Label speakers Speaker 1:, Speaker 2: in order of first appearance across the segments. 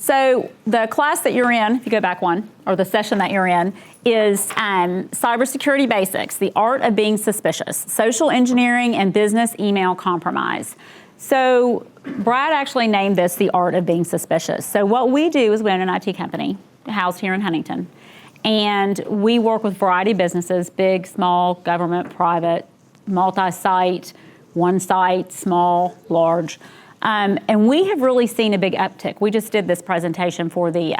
Speaker 1: So the class that you're in, if you go back one, or the session that you're in, is Cybersecurity Basics, the Art of Being Suspicious, Social Engineering and Business Email Compromise. So Brad actually named this the Art of Being Suspicious. So what we do is we own an IT company housed here in Huntington. And we work with a variety of businesses, big, small, government, private, multi-site, one site, small, large. And we have really seen a big uptick. We just did this presentation for the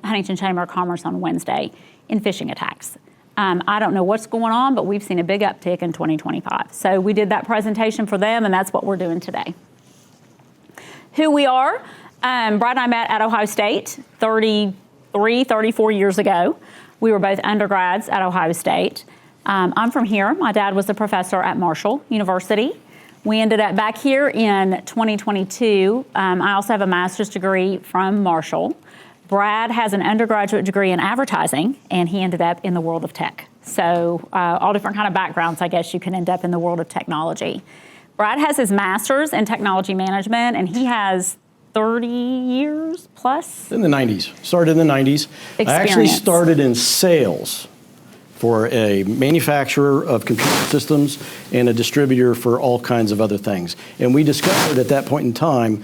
Speaker 1: Huntington Chamber of Commerce on Wednesday in phishing attacks. I don't know what's going on, but we've seen a big uptick in 2025. So we did that presentation for them, and that's what we're doing today. Who we are, Brad and I met at Ohio State 34 years ago. We were both undergrads at Ohio State. I'm from here. My dad was a professor at Marshall University. We ended up back here in 2022. I also have a master's degree from Marshall. Brad has an undergraduate degree in advertising, and he ended up in the world of tech. So all different kind of backgrounds, I guess you can end up in the world of technology. Brad has his master's in technology management, and he has 30 years plus?
Speaker 2: In the 90s. Started in the 90s.
Speaker 1: Experience.
Speaker 2: I actually started in sales for a manufacturer of computer systems and a distributor for all kinds of other things. And we discovered at that point in time,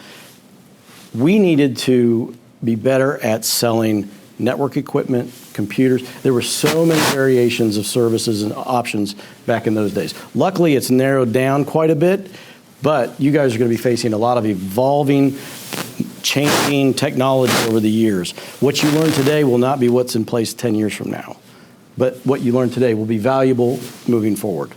Speaker 2: we needed to be better at selling network equipment, computers. There were so many variations of services and options back in those days. Luckily, it's narrowed down quite a bit, but you guys are going to be facing a lot of evolving, changing technology over the years. What you learn today will not be what's in place 10 years from now, but what you learn today will be valuable moving forward.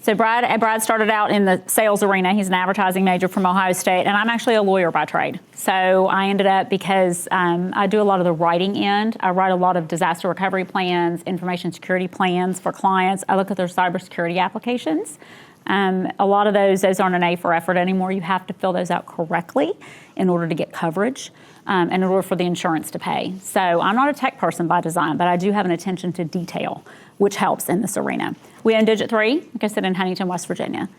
Speaker 1: So Brad started out in the sales arena. He's an advertising major from Ohio State, and I'm actually a lawyer by trade. So I ended up, because I do a lot of the writing end. I write a lot of disaster recovery plans, information security plans for clients. I look at their cybersecurity applications. A lot of those aren't an A for effort anymore. You have to fill those out correctly in order to get coverage and in order for the insurance to pay. So I'm not a tech person by design, but I do have an attention to detail, which helps in this arena. We own Digit3, like I said, in Huntington, West Virginia.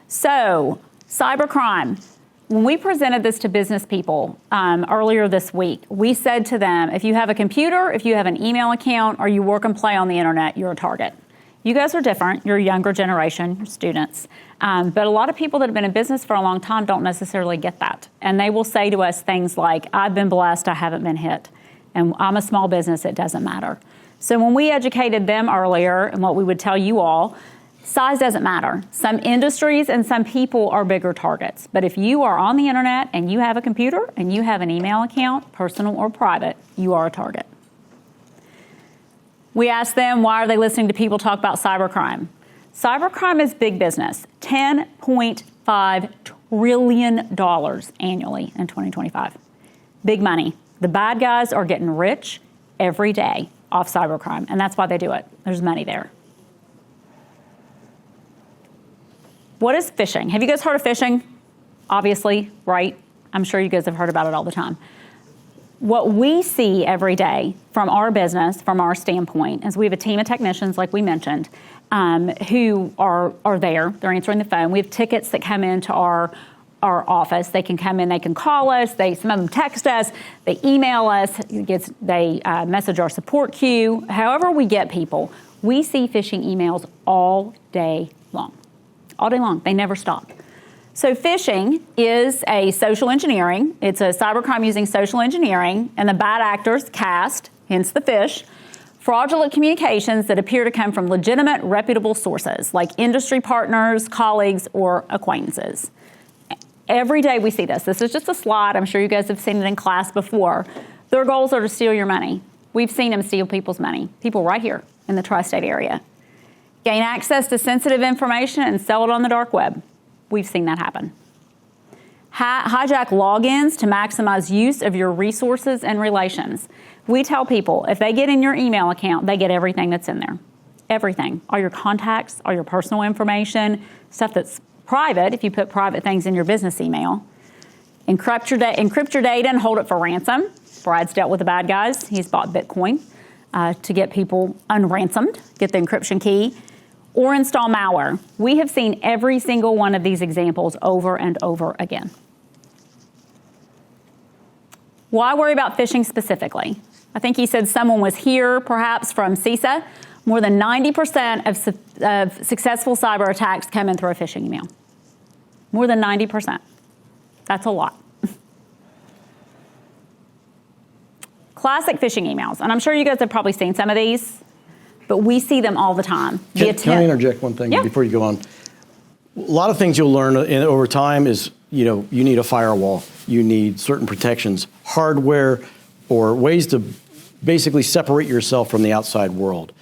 Speaker 1: So cybercrime. When we presented this to business people earlier this week, we said to them, if you have a computer, if you have an email account, or you work and play on the internet, you're a target. You guys are different. You're a younger generation, you're students. But a lot of people that have been in business for a long time don't necessarily get that. And they will say to us things like, I've been blessed, I haven't been hit. And I'm a small business, it doesn't matter. So when we educated them earlier, and what we would tell you all, size doesn't matter. Some industries and some people are bigger targets. But if you are on the internet and you have a computer and you have an email account, personal or private, you are a target. We asked them, why are they listening to people talk about cybercrime? Cybercrime is big business, $10.5 trillion annually in 2025. Big money. The bad guys are getting rich every day off cybercrime, and that's why they do it. There's money there. What is phishing? Have you guys heard of phishing? Obviously, right? I'm sure you guys have heard about it all the time. What we see every day from our business, from our standpoint, is we have a team of technicians, like we mentioned, who are there. They're answering the phone. We have tickets that come into our office. They can come in, they can call us, some of them text us, they email us, they message our support queue. However we get people, we see phishing emails all day long. All day long. They never stop. So phishing is a social engineering. It's a cybercrime using social engineering, and the bad actors cast, hence the fish, fraudulent communications that appear to come from legitimate, reputable sources like industry partners, colleagues, or acquaintances. Every day we see this. This is just a slide. I'm sure you guys have seen it in class before. Their goals are to steal your money. We've seen them steal people's money, people right here in the tri-state area. Gain access to sensitive information and sell it on the dark web. We've seen that happen. Hijack logins to maximize use of your resources and relations. We tell people, if they get in your email account, they get everything that's in there. Everything. All your contacts, all your personal information, stuff that's private, if you put private things in your business email. Encrypt your data and hold it for ransom. Brad's dealt with the bad guys. He's bought Bitcoin to get people unransomed, get the encryption key, or install malware. We have seen every single one of these examples over and over again. Why worry about phishing specifically? I think he said someone was here, perhaps from CISA. More than 90% of successful cyber attacks come in through a phishing email. More than 90%. That's a lot. Classic phishing emails, and I'm sure you guys have probably seen some of these, but we see them all the time.
Speaker 2: Can I interject one thing before you go on? A lot of things you'll learn over time is, you need a firewall, you need certain protections, hardware, or ways to basically separate yourself from the outside world.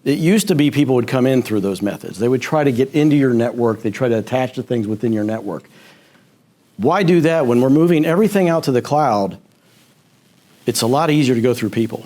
Speaker 2: It used to be people would come in through those methods. They would try to get into your network. They try to attach to things within your network. Why do that when we're moving everything out to the cloud? It's a lot easier to go through people.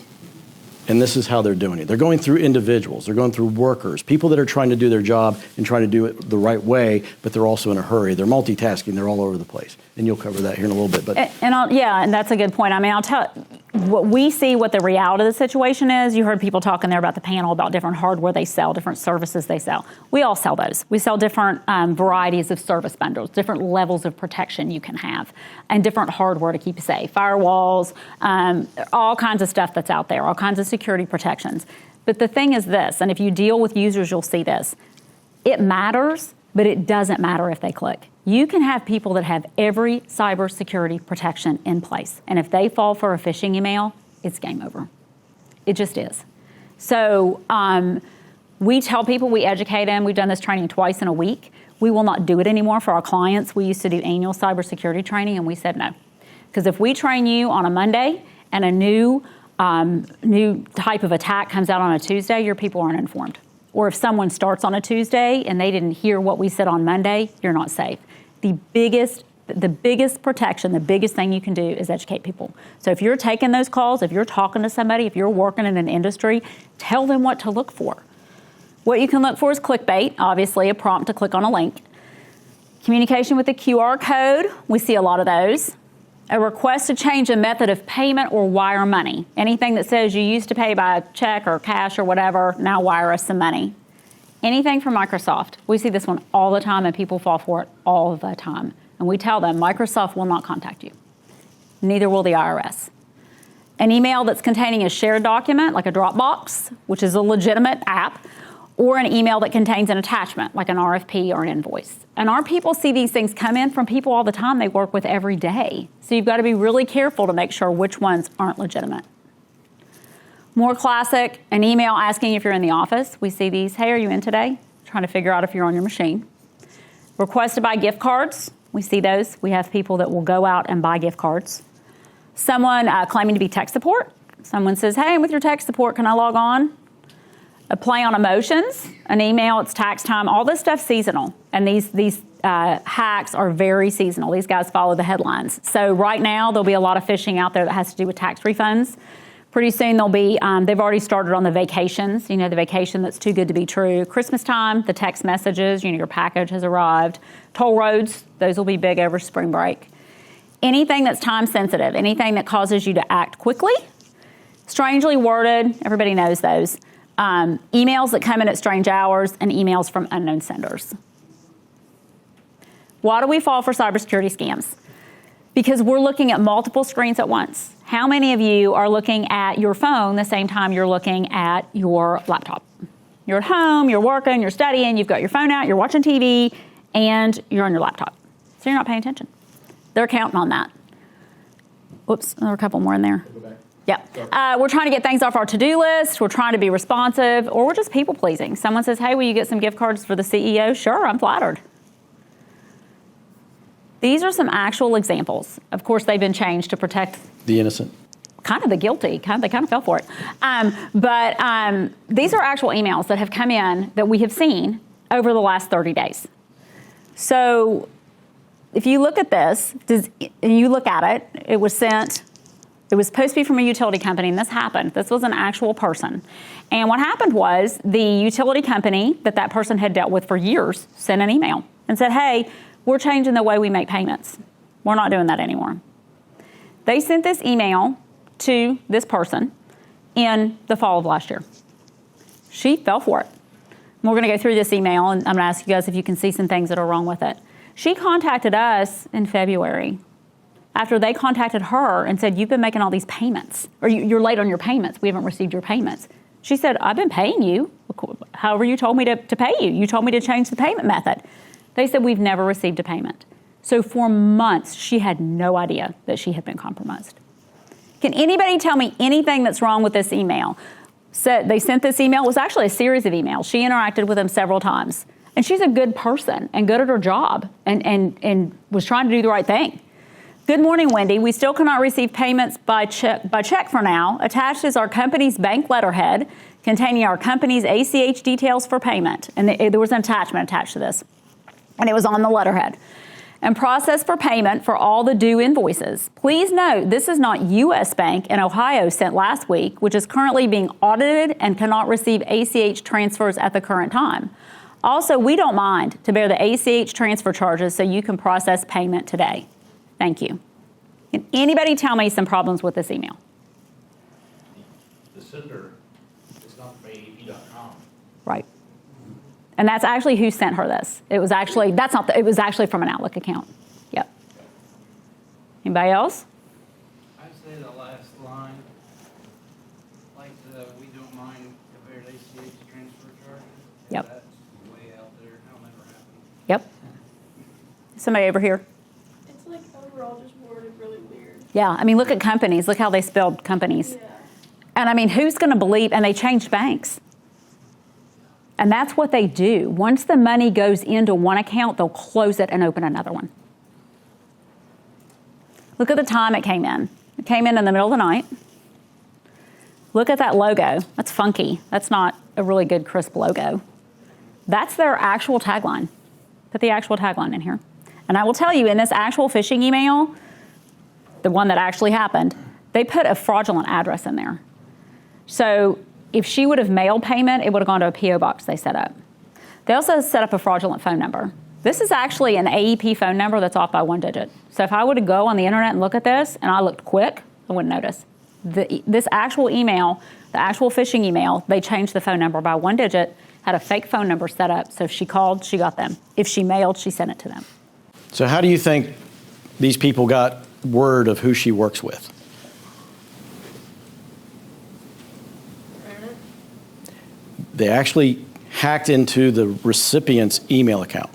Speaker 2: And this is how they're doing it. They're going through individuals. They're going through workers, people that are trying to do their job and trying to do it the right way, but they're also in a hurry. They're multitasking. They're all over the place. And you'll cover that here in a little bit. But
Speaker 1: and that's a good point. I mean, I'll tell what we see, what the reality of the situation is. You heard people talking there about the panel about different hardware they sell, different services they sell. We all sell those. We sell different varieties of service bundles, different levels of protection you can have, and different hardware to keep you safe. Firewalls, all kinds of stuff that's out there, all kinds of security protections. But the thing is this, and if you deal with users, you'll see this. It matters, but it doesn't matter if they click. You can have people that have every cybersecurity protection in place. And if they fall for a phishing email, it's game over. It just is. So we tell people, we educate them. We've done this training twice in a week. We will not do it anymore for our clients. We used to do annual cybersecurity training, and we said no. Because if we train you on a Monday and a new type of attack comes out on a Tuesday, your people aren't informed. Or if someone starts on a Tuesday and they didn't hear what we said on Monday, you're not safe. The biggest protection, the biggest thing you can do is educate people. So if you're taking those calls, if you're talking to somebody, if you're working in an industry, tell them what to look for. What you can look for is clickbait, obviously a prompt to click on a link. Communication with the QR code, we see a lot of those. A request to change a method of payment or wire money. Anything that says you used to pay by check or cash or whatever, now wire us some money. Anything from Microsoft. We see this one all the time and people fall for it all the time. And we tell them Microsoft will not contact you. Neither will the IRS. An email that's containing a shared document like a Dropbox, which is a legitimate app, or an email that contains an attachment like an RFP or an invoice. And our people see these things come in from people all the time they work with every day. So you've got to be really careful to make sure which ones aren't legitimate. More classic, an email asking if you're in the office. We see these, hey, are you in today? Trying to figure out if you're on your machine. Request to buy gift cards. We see those. We have people that will go out and buy gift cards. Someone claiming to be tech support. Someone says, hey, I'm with your tech support. Can I log on? A play on emotions, an email, it's tax time. All this stuff's seasonal. And these hacks are very seasonal. These guys follow the headlines. So right now, there'll be a lot of phishing out there that has to do with tax refunds. Pretty soon they'll be, they've already started on the vacations, the vacation that's too good to be true. Christmas time, the text messages, your package has arrived. Toll roads, those will be big over spring break. Anything that's time sensitive, anything that causes you to act quickly, strangely worded, everybody knows those. Emails that come in at strange hours and emails from unknown senders. Why do we fall for cybersecurity scams? Because we're looking at multiple screens at once. How many of you are looking at your phone the same time you're looking at your laptop? You're at home, you're working, you're studying, you've got your phone out, you're watching TV, and you're on your laptop. So you're not paying attention. They're counting on that. Whoops, there were a couple more in there. Yeah. We're trying to get things off our to-do list. We're trying to be responsive, or we're just people-pleasing. Someone says, hey, will you get some gift cards for the CEO? Sure, I'm flattered. These are some actual examples. Of course, they've been changed to protect
Speaker 2: the innocent.
Speaker 1: Kind of the guilty. They kind of fell for it. But these are actual emails that have come in that we have seen over the last 30 days. So if you look at this, and you look at it, it was sent. It was supposed to be from a utility company, and this happened. This was an actual person. And what happened was the utility company that person had dealt with for years sent an email and said, hey, we're changing the way we make payments. We're not doing that anymore. They sent this email to this person in the fall of last year. She fell for it. And we're going to go through this email, and I'm going to ask you guys if you can see some things that are wrong with it. She contacted us in February after they contacted her and said, you've been making all these payments, or you're late on your payments. We haven't received your payments. She said, I've been paying you. However you told me to pay you. You told me to change the payment method. They said, we've never received a payment. So for months, she had no idea that she had been compromised. Can anybody tell me anything that's wrong with this email? So they sent this email. It was actually a series of emails. She interacted with them several times. And she's a good person and good at her job and was trying to do the right thing. Good morning, Wendy. We still cannot receive payments by check for now. Attached is our company's bank letterhead containing our company's ACH details for payment. And there was an attachment attached to this. And it was on the letterhead. And process for payment for all the due invoices. Please note, this is not U.S. Bank in Ohio sent last week, which is currently being audited and cannot receive ACH transfers at the current time. Also, we don't mind to bear the ACH transfer charges so you can process payment today. Thank you. Can anybody tell me some problems with this email?
Speaker 3: The sender is not from ADP.com.
Speaker 1: Right. And that's actually who sent her this. It was actually, it was actually from an Outlook account. Yep. Anybody else?
Speaker 4: I'd say the last line, like we don't mind the bear ACH transfer charges.
Speaker 1: Yep.
Speaker 4: That's way out there. That'll never happen.
Speaker 1: Yep. Somebody over here?
Speaker 5: It's like overall just worded really weird.
Speaker 1: Yeah, I mean, look at companies. Look how they spelled companies.
Speaker 5: Yeah.
Speaker 1: And I mean, who's going to believe, and they changed banks. And that's what they do. Once the money goes into one account, they'll close it and open another one. Look at the time it came in. It came in the middle of the night. Look at that logo. That's funky. That's not a really good, crisp logo. That's their actual tagline. Put the actual tagline in here. And I will tell you, in this actual phishing email, the one that actually happened, they put a fraudulent address in there. So if she would have mailed payment, it would have gone to a P.O. box they set up. They also set up a fraudulent phone number. This is actually an AEP phone number that's off by 1 digit. So if I were to go on the internet and look at this, and I looked quick, I wouldn't notice. This actual email, the actual phishing email, they changed the phone number by 1 digit, had a fake phone number set up, so if she called, she got them. If she mailed, she sent it to them.
Speaker 2: So how do you think these people got word of who she works with? They actually hacked into the recipient's email account.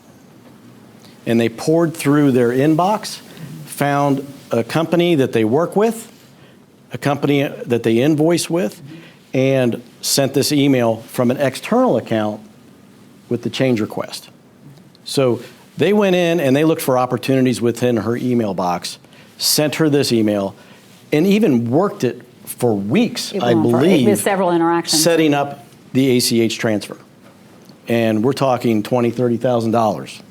Speaker 2: And they poured through their inbox, found a company that they work with, a company that they invoice with, and sent this email from an external account with the change request. So they went in and they looked for opportunities within her email box, sent her this email, and even worked it for weeks, I believe,
Speaker 1: with several interactions,
Speaker 2: setting up the ACH transfer. And we're talking $20,000, $30,000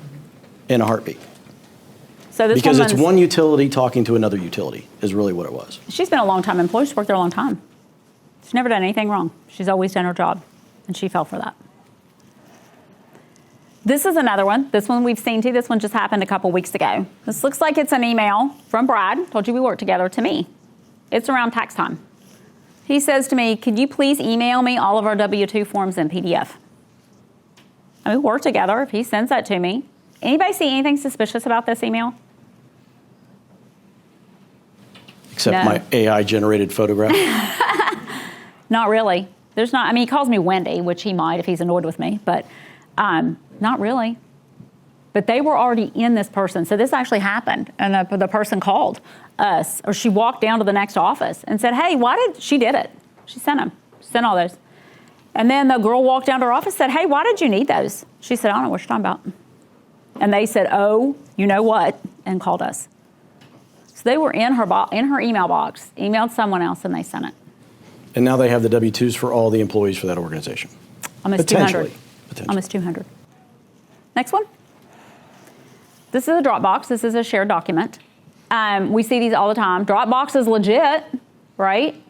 Speaker 2: in a heartbeat.
Speaker 1: So this
Speaker 2: because it's one utility talking to another utility is really what it was.
Speaker 1: She's been a long-time employee. She's worked there a long time. She's never done anything wrong. She's always done her job, and she fell for that. This is another one. This one we've seen too. This one just happened a couple weeks ago. This looks like it's an email from Brad. Told you we work together, to me. It's around tax time. He says to me, could you please email me all of our W-2 forms in PDF? I mean, we work together. If he sends that to me. Anybody see anything suspicious about this email?
Speaker 2: Except my AI-generated photograph.
Speaker 1: Not really. There's not. I mean, he calls me Wendy, which he might if he's annoyed with me, but not really. But they were already in this person. So this actually happened, and the person called us, or she walked down to the next office and said, hey, she did it. She sent them. She sent all those. And then the girl walked down to her office and said, hey, why did you need those? She said, I don't know what you're talking about. And they said, oh, you know what, and called us. So they were in her email box, emailed someone else, and they sent it.
Speaker 2: And now they have the W-2s for all the employees for that organization.
Speaker 1: Almost 200. Almost 200. Next one. This is a Dropbox. This is a shared document. We see these all the time. Dropbox is legit, right?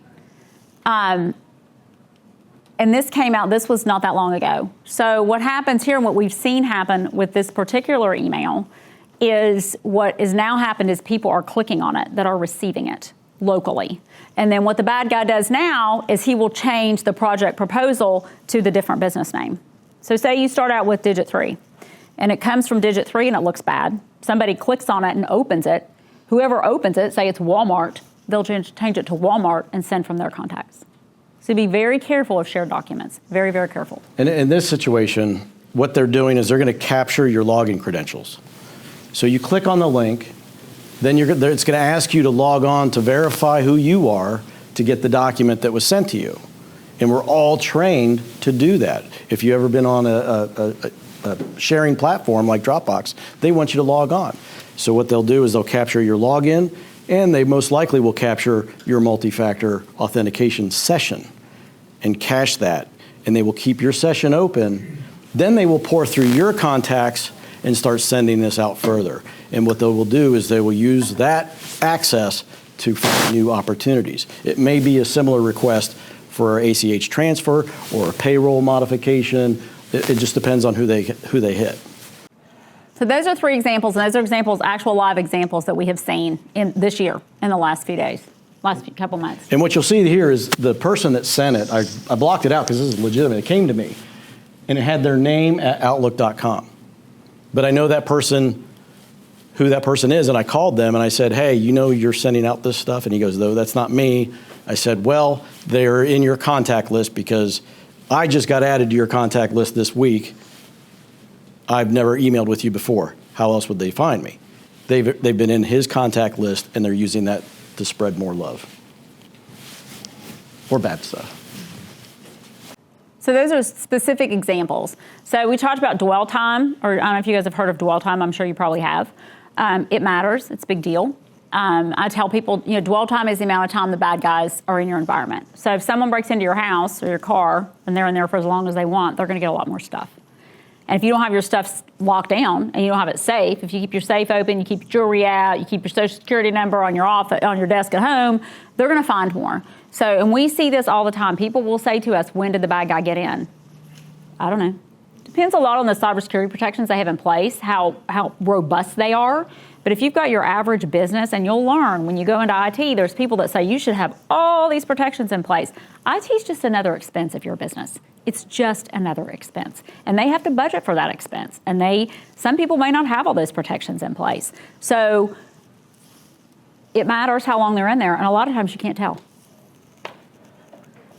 Speaker 1: And this came out, this was not that long ago. So what happens here and what we've seen happen with this particular email is what is now happened is people are clicking on it that are receiving it locally. And then what the bad guy does now is he will change the project proposal to the different business name. So say you start out with Digit3 and it comes from Digit3 and it looks bad. Somebody clicks on it and opens it Whoever opens it, say it's Walmart, they'll change it to Walmart and send from their contacts. So be very careful of shared documents. Very, very careful.
Speaker 2: And in this situation, what they're doing is they're going to capture your login credentials. So you click on the link, then it's going to ask you to log on to verify who you are to get the document that was sent to you. And we're all trained to do that. If you've ever been on a sharing platform like Dropbox, they want you to log on. So what they'll do is they'll capture your login, and they most likely will capture your multi-factor authentication session and cache that. And they will keep your session open. Then they will pour through your contacts and start sending this out further. And what they will do is they will use that access to find new opportunities. It may be a similar request for ACH transfer or a payroll modification. It just depends on who they hit.
Speaker 1: So those are 3 examples, and those are examples, actual live examples that we have seen in this year, in the last few days, couple months.
Speaker 2: And what you'll see here is the person that sent it, I blocked it out because this is legitimate. It came to me, and it had their name at Outlook.com. But I know that person, who that person is, and I called them and I said, hey, you know you're sending out this stuff? And he goes, no, that's not me. I said, well, they're in your contact list because I just got added to your contact list this week. I've never emailed with you before. How else would they find me? They've been in his contact list, and they're using that to spread more love or bad stuff.
Speaker 1: So those are specific examples. So we talked about dwell time, or I don't know if you guys have heard of dwell time. I'm sure you probably have. It matters. It's a big deal. I tell people, dwell time is the amount of time the bad guys are in your environment. So if someone breaks into your house or your car and they're in there for as long as they want, they're going to get a lot more stuff. And if you don't have your stuff locked down and you don't have it safe, if you keep your safe open, you keep your jewelry out, you keep your social security number on your desk at home, they're going to find more. So, and we see this all the time. People will say to us, when did the bad guy get in? I don't know. Depends a lot on the cybersecurity protections they have in place, how robust they are. But if you've got your average business, and you'll learn when you go into IT, there's people that say you should have all these protections in place. IT is just another expense of your business. It's just another expense. And they have to budget for that expense. And some people may not have all those protections in place. So it matters how long they're in there, and a lot of times you can't tell.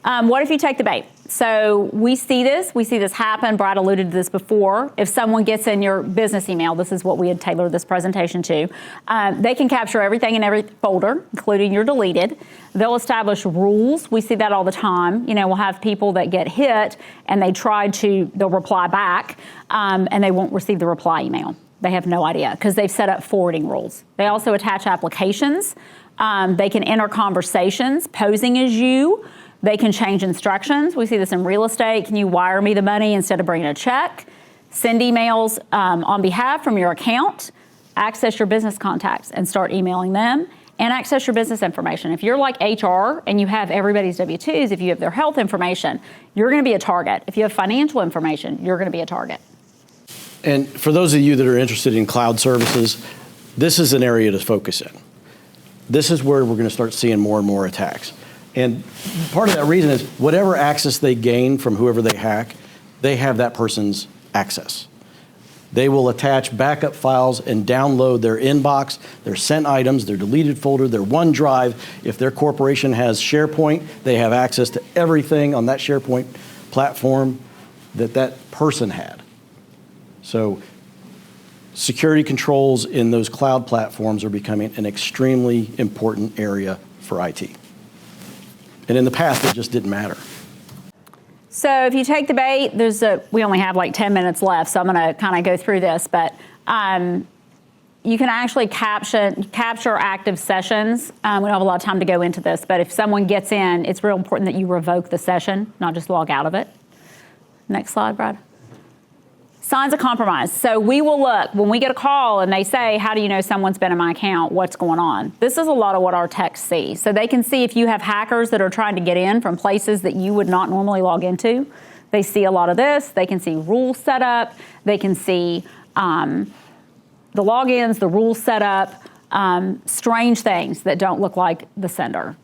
Speaker 1: What if you take the bait? So we see this happen. Brad alluded to this before. If someone gets in your business email, this is what we had tailored this presentation to, they can capture everything in every folder, including your deleted. They'll establish rules. We see that all the time. We'll have people that get hit and they'll reply back, and they won't receive the reply email. They have no idea because they've set up forwarding rules. They also attach applications. They can enter conversations posing as you. They can change instructions. We see this in real estate. Can you wire me the money instead of bringing a check? Send emails on behalf from your account. Access your business contacts and start emailing them. And access your business information. If you're like HR and you have everybody's W-2s, if you have their health information, you're going to be a target. If you have financial information, you're going to be a target.
Speaker 2: And for those of you that are interested in cloud services, this is an area to focus in. This is where we're going to start seeing more and more attacks. And part of that reason is whatever access they gain from whoever they hack, they have that person's access. They will attach backup files and download their inbox, their sent items, their deleted folder, their OneDrive. If their corporation has SharePoint, they have access to everything on that SharePoint platform that person had. So security controls in those cloud platforms are becoming an extremely important area for IT. And in the past, it just didn't matter.
Speaker 1: So if you take the bait, we only have like 10 minutes left, so I'm going to kind of go through this. But you can actually capture active sessions. We don't have a lot of time to go into this, but if someone gets in, it's real important that you revoke the session, not just log out of it. Next slide, Brad. Signs of compromise. So we will look, when we get a call and they say, how do you know someone's been in my account? What's going on? This is a lot of what our techs see. So they can see if you have hackers that are trying to get in from places that you would not normally log into. They see a lot of this. They can see rules set up. They can see the logins, the rules set up, strange things that don't look like the sender.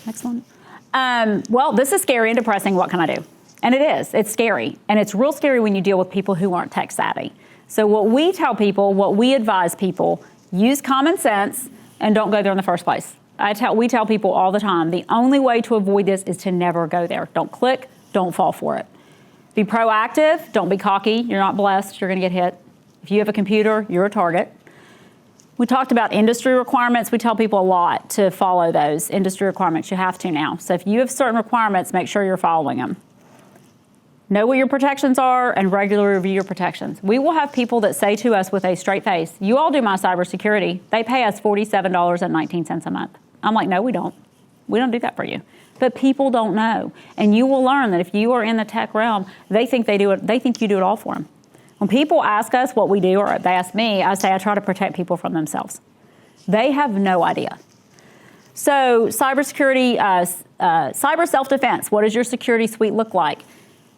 Speaker 1: Next one. Well, this is scary and depressing. What can I do? And it is. It's scary. And it's real scary when you deal with people who aren't tech savvy. So what we tell people, what we advise people Use common sense and don't go there in the first place. We tell people all the time, the only way to avoid this is to never go there. Don't click, don't fall for it. Be proactive, don't be cocky. You're not blessed, you're gonna get hit. If you have a computer, you're a target. We talked about industry requirements. We tell people a lot to follow those industry requirements. You have to now. So if you have certain requirements, make sure you're following them. Know what your protections are and regularly review your protections. We will have people that say to us with a straight face, you all do my cybersecurity. They pay us $47.19 a month. I'm like, no, we don't. We don't do that for you. But people don't know. And you will learn that if you are in the tech realm, they think you do it all for them. When people ask us what we do, or they ask me, I say I try to protect people from themselves. They have no idea. So cybersecurity, cyber self-defense, what does your security suite look like?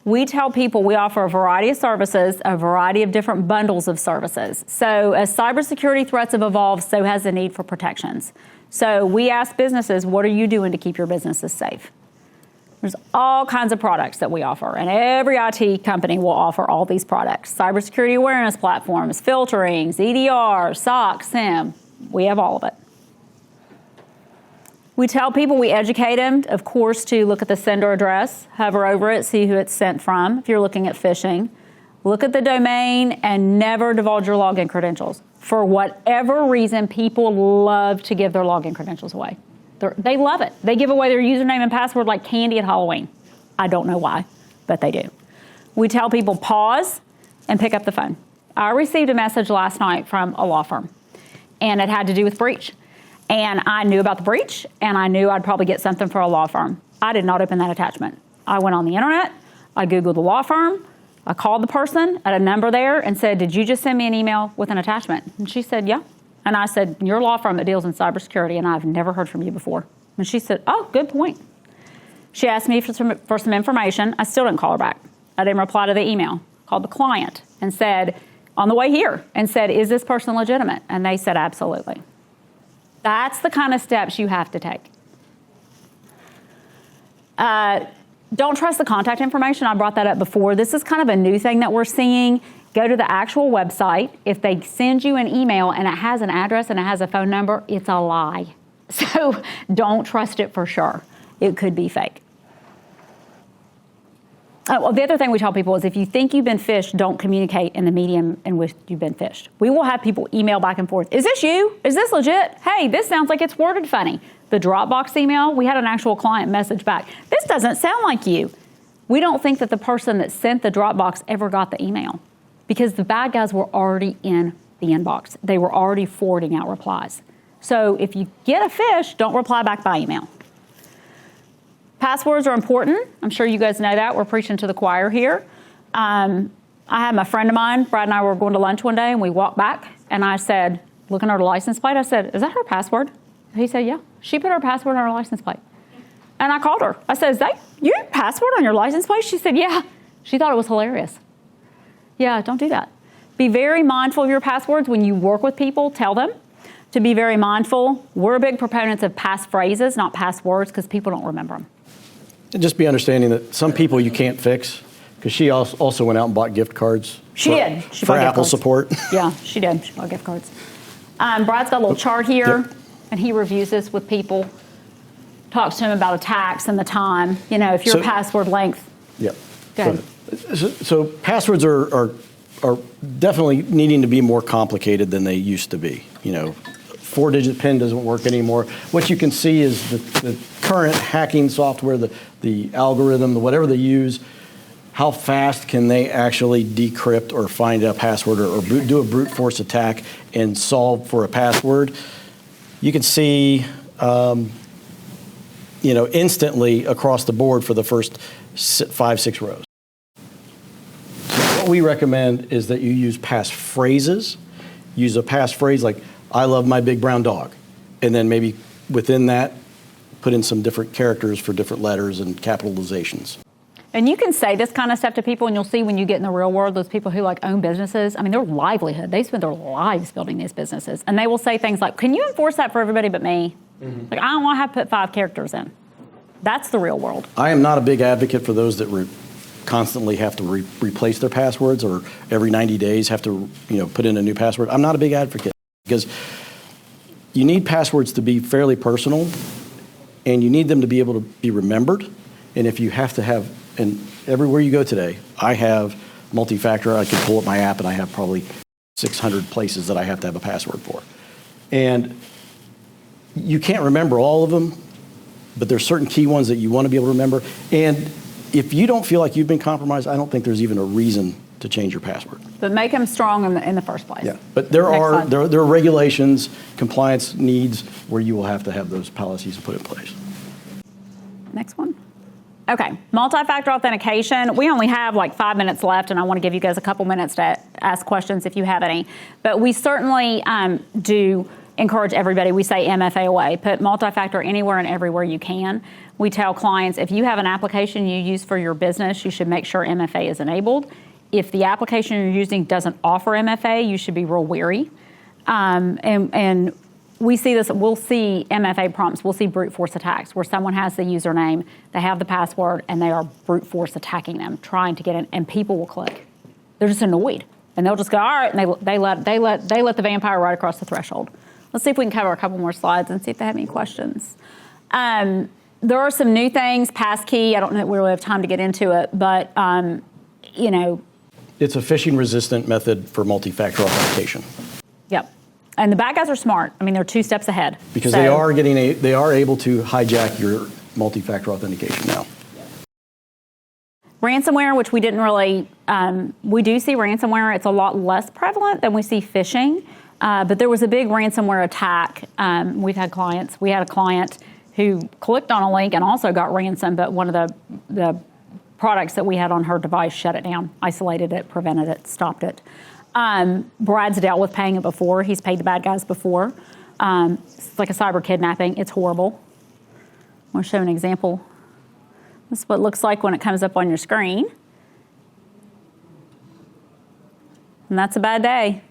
Speaker 1: We tell people we offer a variety of services, a variety of different bundles of services. So as cybersecurity threats have evolved, so has the need for protections. So we ask businesses, what are you doing to keep your businesses safe? There's all kinds of products that we offer, and every IT company will offer all these products. Cybersecurity awareness platforms, filterings, EDR, SOC, SIEM, we have all of it. We tell people, we educate them, of course, to look at the sender address, hover over it, see who it's sent from. If you're looking at phishing, look at the domain and never divulge your login credentials. For whatever reason, people love to give their login credentials away. They love it. They give away their username and password like candy at Halloween. I don't know why, but they do. We tell people pause and pick up the phone. I received a message last night from a law firm, and it had to do with breach. And I knew about the breach, and I knew I'd probably get something for a law firm. I did not open that attachment. I went on the internet, I Googled the law firm, I called the person at a number there and said, did you just send me an email with an attachment? And she said, yeah. And I said, your law firm that deals in cybersecurity, and I've never heard from you before. And she said, oh, good point. She asked me for some information. I still didn't call her back. I didn't reply to the email. Called the client and said, on the way here, and said, is this person legitimate? And they said, absolutely. That's the kind of steps you have to take. Don't trust the contact information. I brought that up before. This is kind of a new thing that we're seeing. Go to the actual website. If they send you an email and it has an address and it has a phone number, it's a lie. So don't trust it for sure. It could be fake. Well, the other thing we tell people is if you think you've been phished, don't communicate in the medium in which you've been phished. We will have people email back and forth. Is this you? Is this legit? Hey, this sounds like it's worded funny. The Dropbox email, we had an actual client message back. This doesn't sound like you. We don't think that the person that sent the Dropbox ever got the email because the bad guys were already in the inbox. They were already forwarding out replies. So if you get a phish, don't reply back by email. Passwords are important. I'm sure you guys know that. We're preaching to the choir here. I had a friend of mine, Brad and I were going to lunch one day, and we walked back, and I said, looking at her license plate, I said, is that her password? He said, yeah. She put her password on her license plate. And I called her. I said, is that your password on your license plate? She said, yeah. She thought it was hilarious. Yeah, don't do that. Be very mindful of your passwords. When you work with people, tell them to be very mindful. We're big proponents of passphrases, not passwords, because people don't remember them.
Speaker 2: And just be understanding that some people you can't fix, because she also went out and bought gift cards.
Speaker 1: She did. She
Speaker 2: for
Speaker 1: bought gift
Speaker 2: Apple
Speaker 1: cards.
Speaker 2: support.
Speaker 1: Yeah, she did. She bought gift cards. Brad's got a little chart here,
Speaker 2: Yep.
Speaker 1: and he reviews this with people, talks to them about attacks and the time. You know, if your password length.
Speaker 2: Yep.
Speaker 1: Go ahead.
Speaker 2: So passwords are definitely needing to be more complicated than they used to be. You know, 4-digit PIN doesn't work anymore. What you can see is the current hacking software, the algorithm, whatever they use, how fast can they actually decrypt or find a password or do a brute force attack and solve for a password. You can see, instantly across the board for the first 5-6 rows. What we recommend is that you use passphrases. Use a passphrase like, I love my big brown dog. And then maybe within that, put in some different characters for different letters and capitalizations.
Speaker 1: And you can say this kind of stuff to people, and you'll see when you get in the real world, those people who own businesses, I mean, their livelihood, they spend their lives building these businesses. And they will say things like, can you enforce that for everybody but me? Mm-hmm. I don't want to have to put 5 characters in. That's the real world.
Speaker 2: I am not a big advocate for those that constantly have to replace their passwords or every 90 days have to put in a new password. I'm not a big advocate. because you need passwords to be fairly personal, and you need them to be able to be remembered. And if you have to have, and everywhere you go today, I have multi-factor. I can pull up my app, and I have probably 600 places that I have to have a password for. And you can't remember all of them, but there's certain key ones that you want to be able to remember. And if you don't feel like you've been compromised, I don't think there's even a reason to change your password.
Speaker 1: But make them strong in the first place.
Speaker 2: Yeah, but there
Speaker 1: Next
Speaker 2: are
Speaker 1: slide.
Speaker 2: there are regulations, compliance needs where you will have to have those policies put in place.
Speaker 1: Next one. Okay, multi-factor authentication. We only have like 5 minutes left, and I want to give you guys a couple minutes to ask questions if you have any. But we certainly do encourage everybody. We say MFA away. Put multi-factor anywhere and everywhere you can. We tell clients, if you have an application you use for your business, you should make sure MFA is enabled. If the application you're using doesn't offer MFA, you should be real wary. And we see this, we'll see MFA prompts, we'll see brute force attacks where someone has the username, they have the password, and they are brute force attacking them, trying to get in, and people will click. They're just annoyed. And they'll just go, all right, and they let the vampire right across the threshold. Let's see if we can cover a couple more slides and see if they have any questions. There are some new things, passkey, I don't know if we really have time to get into it, but you know.
Speaker 2: It's a phishing-resistant method for multi-factor authentication.
Speaker 1: Yep. And the bad guys are smart. I mean, they're 2 steps ahead.
Speaker 2: Because
Speaker 1: So-
Speaker 2: they are able to hijack your multi-factor authentication now.
Speaker 1: Ransomware, which we didn't really, we do see ransomware. It's a lot less prevalent than we see phishing. But there was a big ransomware attack. We had a client who clicked on a link and also got ransomed, but one of the products that we had on her device shut it down, isolated it, prevented it, stopped it. Brad's dealt with paying it before. He's paid the bad guys before. It's like a cyber kidnapping. It's horrible. I want to show an example. This is what it looks like when it comes up on your screen. And that's a bad day.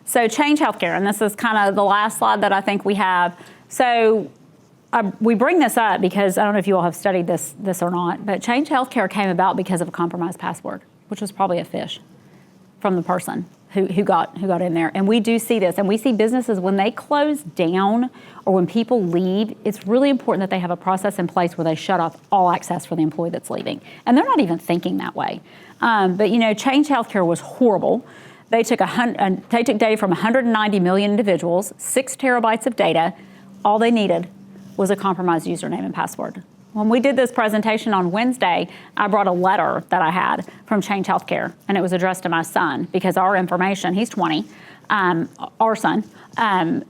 Speaker 1: So Change Healthcare, and this is kind of the last slide that I think we have. So we bring this up because I don't know if you all have studied this or not, but Change Healthcare came about because of a compromised password, which was probably a phish from the person who got in there. And we do see this, and we see businesses when they close down or when people leave, it's really important that they have a process in place where they shut off all access for the employee that's leaving. And they're not even thinking that way. But you know, Change Healthcare was horrible. They took data from 190 million individuals, 6 terabytes of data. All they needed was a compromised username and password. When we did this presentation on Wednesday, I brought a letter that I had from Change Healthcare, and it was addressed to my son because our information, he's 20, our son, and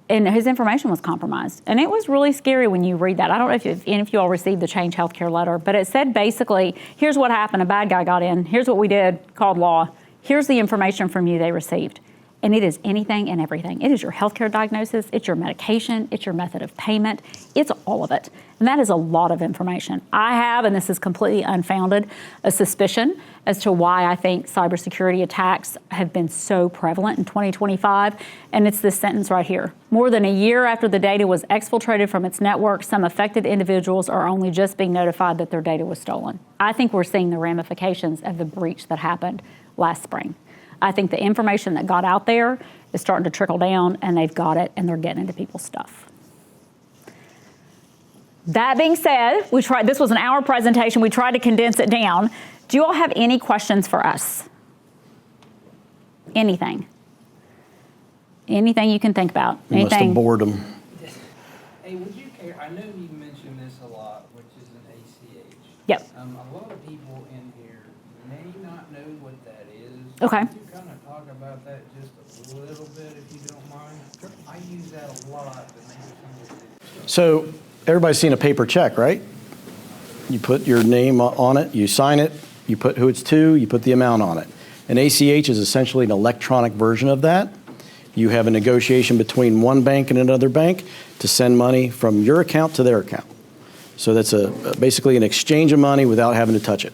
Speaker 1: his information was compromised. And it was really scary when you read that. I don't know if you all received the Change Healthcare letter, but it said basically, here's what happened. A bad guy got in. Here's what we did, called law. Here's the information from you they received. And it is anything and everything. It is your healthcare diagnosis, it's your medication, it's your method of payment, it's all of it. And that is a lot of information. I have, and this is completely unfounded, a suspicion as to why I think cybersecurity attacks have been so prevalent in 2025. And it's this sentence right here. More than a year after the data was exfiltrated from its network, some affected individuals are only just being notified that their data was stolen. I think we're seeing the ramifications of the breach that happened last spring. I think the information that got out there is starting to trickle down, and they've got it, and they're getting into people's stuff. That being said, this was an hour presentation. We tried to condense it down. Do you all have any questions for us? Anything? Anything you can think about?
Speaker 2: You must have bored them.
Speaker 4: Hey, would you care? I know you mentioned this a lot, which is an ACH.
Speaker 1: Yep.
Speaker 4: A lot of people in here may not know what that is.
Speaker 1: Okay.
Speaker 4: Could you kind of talk about that just a little bit, if you don't mind? I use that a lot, but maybe some of it.
Speaker 2: So everybody's seen a paper check, right? You put your name on it, you sign it, you put who it's to, you put the amount on it. An ACH is essentially an electronic version of that. You have a negotiation between one bank and another bank to send money from your account to their account. So that's basically an exchange of money without having to touch it.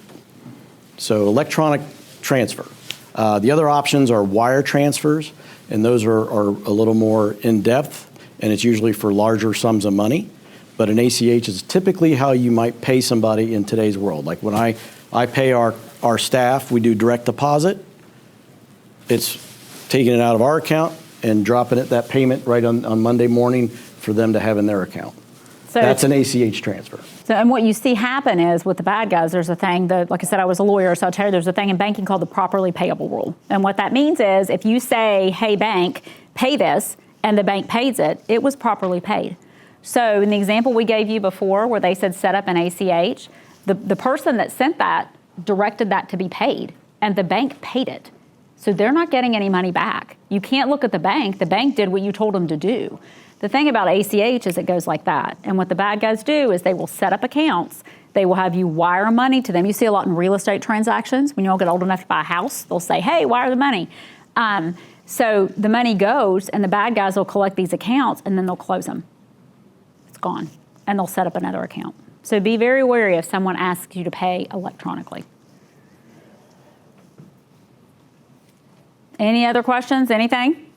Speaker 2: So electronic transfer. The other options are wire transfers, and those are a little more in-depth, and it's usually for larger sums of money. But an ACH is typically how you might pay somebody in today's world. Like when I pay our staff, we do direct deposit. It's taking it out of our account and dropping it, that payment right on Monday morning for them to have in their account.
Speaker 1: So
Speaker 2: That's an ACH transfer.
Speaker 1: So, and what you see happen is with the bad guys, there's a thing that, like I said, I was a lawyer, so I'll tell you, there's a thing in banking called the properly payable rule. And what that means is if you say, hey, bank, pay this, and the bank pays it, it was properly paid. So in the example we gave you before where they said set up an ACH, the person that sent that directed that to be paid, and the bank paid it. So they're not getting any money back. You can't look at the bank. The bank did what you told them to do. The thing about ACH is it goes like that. And what the bad guys do is they will set up accounts. They will have you wire money to them. You see a lot in real estate transactions. When you all get old enough to buy a house, they'll say, hey, wire the money. So the money goes, and the bad guys will collect these accounts, and then they'll close them. It's gone. And they'll set up another account. So be very wary if someone asks you to pay electronically. Any other questions? Anything?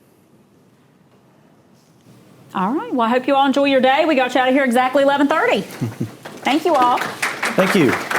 Speaker 1: All right. Well, I hope you all enjoy your day. We got you out of here exactly 11:30. Thank you all.
Speaker 2: Thank you.